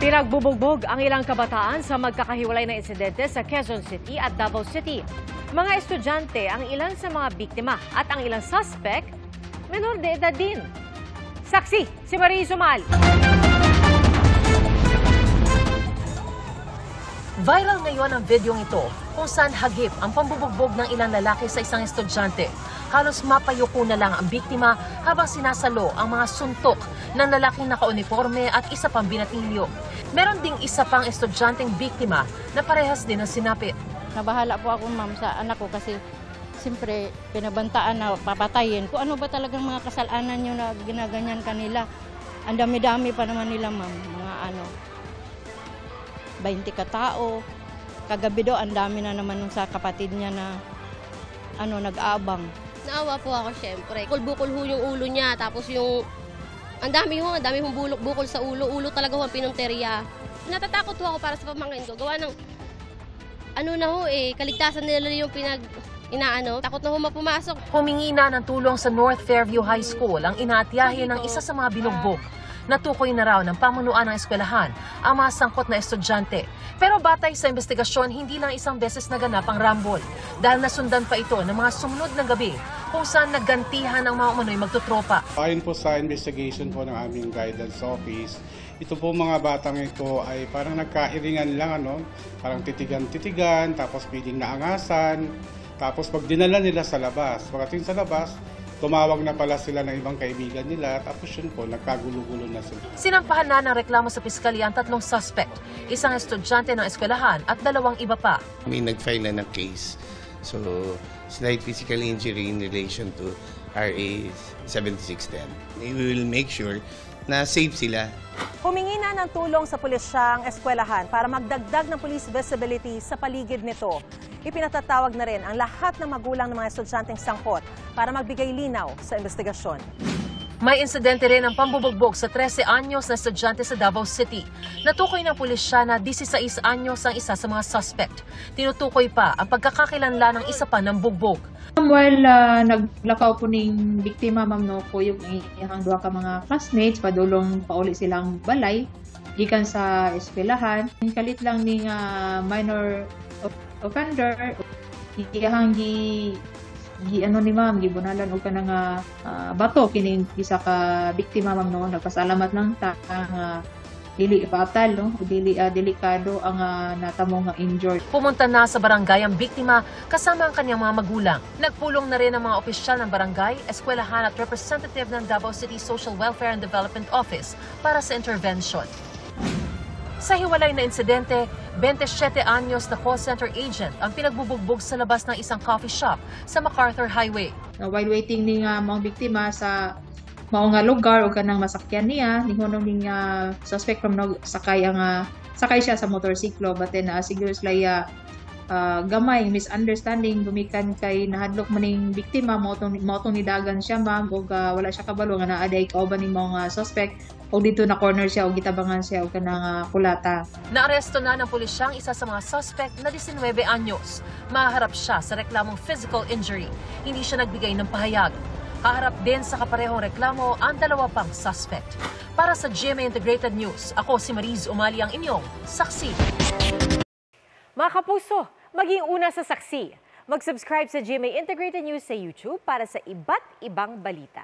Pinagbubugbog ang ilang kabataan sa magkakahiwalay na insidente sa Quezon City at Davao City. Mga estudyante ang ilan sa mga biktima at ang ilang suspect, menor de edad din. Saksi, si Marie Zumal. Viral ngayon ang videong ito kung saan hagip ang pambubugbog ng ilang lalaki sa isang estudyante. Halos mapayuko na lang ang biktima habang sinasalo ang mga suntok ng lalaking naka-uniforme at isa pang binatilyo. Meron ding isa pang estudyanteng biktima na parehas din ang sinapit. Nabahala po ako, ma'am, sa anak ko kasi siyempre pinabantaan na papatayin. Kung ano ba talagang mga kasalanan nyo na ginaganyan kanila. Ang dami-dami pa naman nila, ma'am. Mga 20 katao. Kagabi daw, ang dami na naman nung sa kapatid niya na nag-aabang. Naawa po ako, syempre. Bukol-bukol ho yung ulo niya, tapos yung ang dami hong bulok-bukol sa ulo. Ulo talaga ho ang pinunteriya. Natatakot ho ako para sa pamangkin ko. Gawa ng kaligtasan nila yung Takot na ho mapumasok. Humingi na ng tulong sa North Fairview High School ang inaatyahe ng isa sa mga binugbog. Natukoy na raw ng pamunuan ng eskwelahan ang mga sangkot na estudyante. Pero batay sa investigasyon, hindi lang isang beses naganap ang rambol dahil nasundan pa ito ng mga sumunod na gabi kung saan naggantihan ang mga umano'y magtutropa. Ayon po sa investigation po ng aming guidance office, ito po mga batang ito ay parang nagkairingan lang, parang titigan-titigan, tapos piling naangasan, tapos pag dinala nila sa labas, pagdating sa labas, tumawag na pala sila ng ibang kaibigan nila, tapos yun po, nagkagulo-gulo na sila. Sinampahan na ng reklamo sa piskalya ang 3 suspect, isang estudyante ng eskwelahan at 2 iba pa. May nag-file na ng case. So, slight physical injury in relation to RA 7610. We will make sure na safe sila. Humingi na ng tulong sa pulisyang eskwelahan para magdagdag ng police visibility sa paligid nito. Ipinatatawag na rin ang lahat ng magulang ng mga estudyanteng sangkot para magbigay linaw sa investigasyon. May insidente rin ang pambubugbog sa 13 anyos na estudyante sa Davao City. Natukoy ng pulisya na 16 anyos ang isa sa mga suspect. Tinutukoy pa ang pagkakakilanlan ng isa pa ng bugbog. While naglakaw po ning biktima, ma'am, ko yung iyang 2 ka mga classmates, padulong pauli silang balay, gikan sa eskwelahan. Kalit lang ning minor offender, iyang ni ma'am, gibunalan o ka ng bato kining isa ka biktima, ma'am, no. Nagpasalamat ng dili fatal, no? Dili delikado ang natamo nga injured. Pumunta na sa barangay ang biktima kasama ang kanyang mga magulang. Nagpulong na rin ang mga opisyal ng barangay, eskwelahan at representative ng Davao City Social Welfare and Development Office para sa intervention. Sa hiwalay na insidente, 27 anyos na call center agent ang pinagbubugbog sa labas ng isang coffee shop sa MacArthur Highway. While waiting ning mga biktima sa mao nga lugar o kanang masakyan niya, ningonong ning suspect from sakay siya sa motorsiklo, but then siguro sila gamay misunderstanding gumikan kay nahadlok maning biktima mo tong nidagan siya, ma'am, og wala siya kabalo nga naaday kauban ning mga suspect o dito na corner siya o gitabangan siya o kanang kulata. Naaresto na ng pulisya ang isa sa mga suspect na 19 anyos. Maharap siya sa reklamong physical injury. Hindi siya nagbigay ng pahayag. Kaharap din sa kaparehong reklamo ang 2 pang suspect. Para sa GMA Integrated News, ako si Mariz Umali ang inyong saksi. Mga kapuso, maging una sa saksi. Mag-subscribe sa GMA Integrated News sa YouTube para sa iba't ibang balita.